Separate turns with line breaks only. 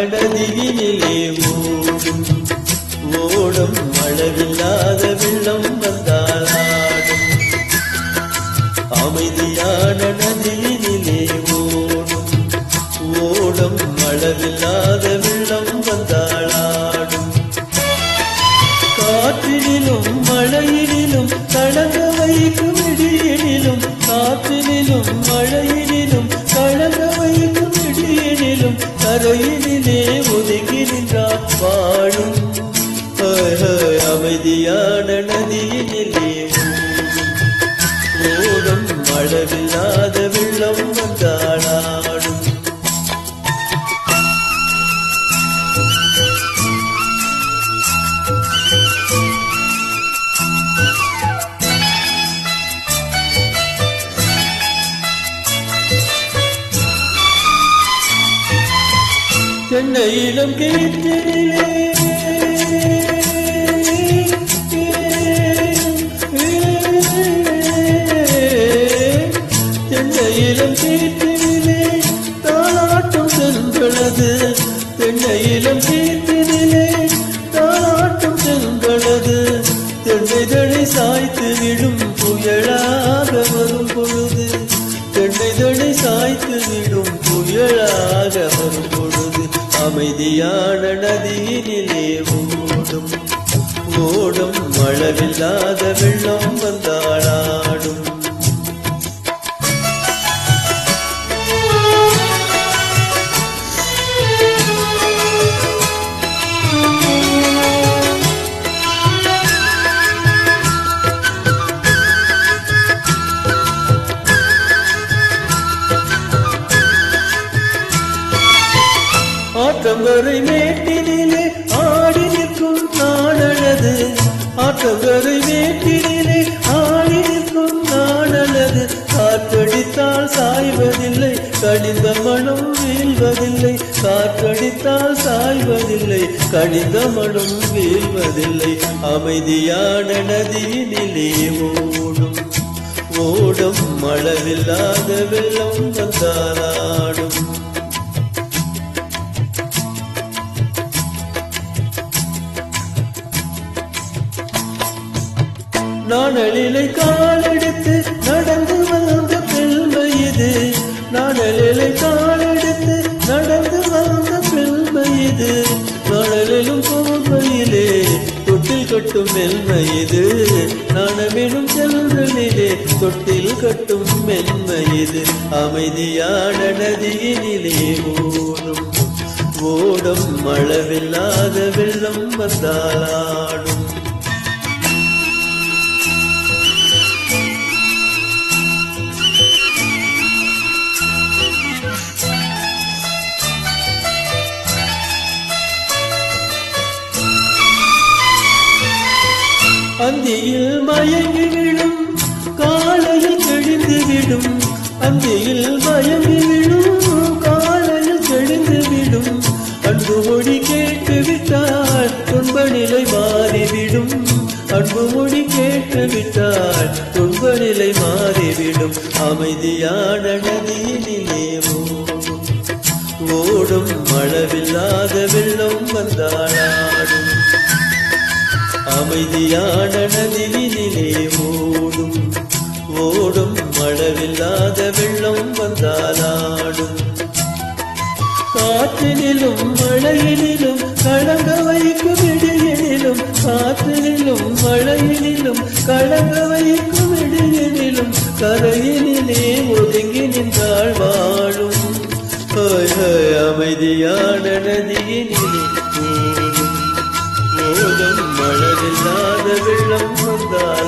நதியினிலே ஓடும் ஓடும் அளவில்லாத வெள்ளம் வந்தாலாடும் அமைதியான நதியினிலே ஓடும் ஓடும் அளவில்லாத வெள்ளம் வந்தாலாடும் காற்றினிலும் மழையினிலும் கலங்க வைக்கும் இடியினிலும் காற்றினிலும் மழையினிலும் கலங்க வைக்கும் இடியினிலும் கரையினிலே ஒதுங்கி நின்றார் வாழும் அமைதியான நதியினிலே ஓடும் அளவில்லாத வெள்ளம் வந்தாளாடும் தென்னையிலும் கீற்றினிலே தென்னையிலும் கீற்றினிலே தாளாட்டும் செல்களது தென்னையிலும் கீற்றினிலே தாளாட்டும் செல்களது தென்னைதழை சாய்த்து விடும் புயலாக வரும் பொழுது தென்னைதழை சாய்த்து விடும் புயலாக வரும் பொழுது அமைதியான நதியினிலே ஓடும் ஓடும் அளவில்லாத வெள்ளம் வந்தாளாடும் ஆற்றங்கரை மேட்டினிலே ஆடி நிற்கும் நாடலது ஆற்றங்கரை மேட்டினிலே ஆடி நிற்கும் நாடலது காற்றடித்தால் சாய்வதில்லை கனிந்த மனம் வீழ்வதில்லை காற்றடித்தால் சாய்வதில்லை கனிந்த மனம் வீழ்வதில்லை அமைதியான நதியினிலே ஓடும் ஓடும் அளவில்லாத வெள்ளம் வந்தாலாடும் நாணலிலை காலெடுத்து நடந்து வந்த பெண்மை இது நாணலிலை காலெடுத்து நடந்து வந்த பெண்மை இது நாணலிலும் கோவையிலே தொட்டில் கட்டும் மென்மை இது நாணமெனும் செல்வனிலே தொட்டில் கட்டும் மென்மை இது அமைதியான நதியினிலே ஓடும் ஓடும் அளவில்லாத வெள்ளம் வந்தாலாடும் அந்தியில் மயங்கி விடும் காலையில் தெளிந்து விடும் அந்தியில் மயங்கி விடும் காலையில் தெளிந்து விடும் அன்பு மொழி கேட்டு விட்டால் துன்ப நிலை மாறிவிடும் அன்பு மொழி கேட்டு விட்டால் துன்ப நிலை மாறிவிடும் அமைதியான நதியினிலே ஓடும் ஓடும் அளவில்லாத வெள்ளம் வந்தாளாடும் அமைதியான நதியினிலே ஓடும் ஓடும் அளவில்லாத வெள்ளம் வந்தாலாடும் காற்றினிலும் மழையினிலும் கலங்க வைக்கும் இடியினிலும் காற்றினிலும் மழையினிலும் கலங்க வைக்கும் இடியினிலும் கரையினிலே ஒதுங்கி நின்றாள் வாழும் அமைதியான நதியினிலே ஓடும் அளவில்லாத வெள்ளம் வந்தாள்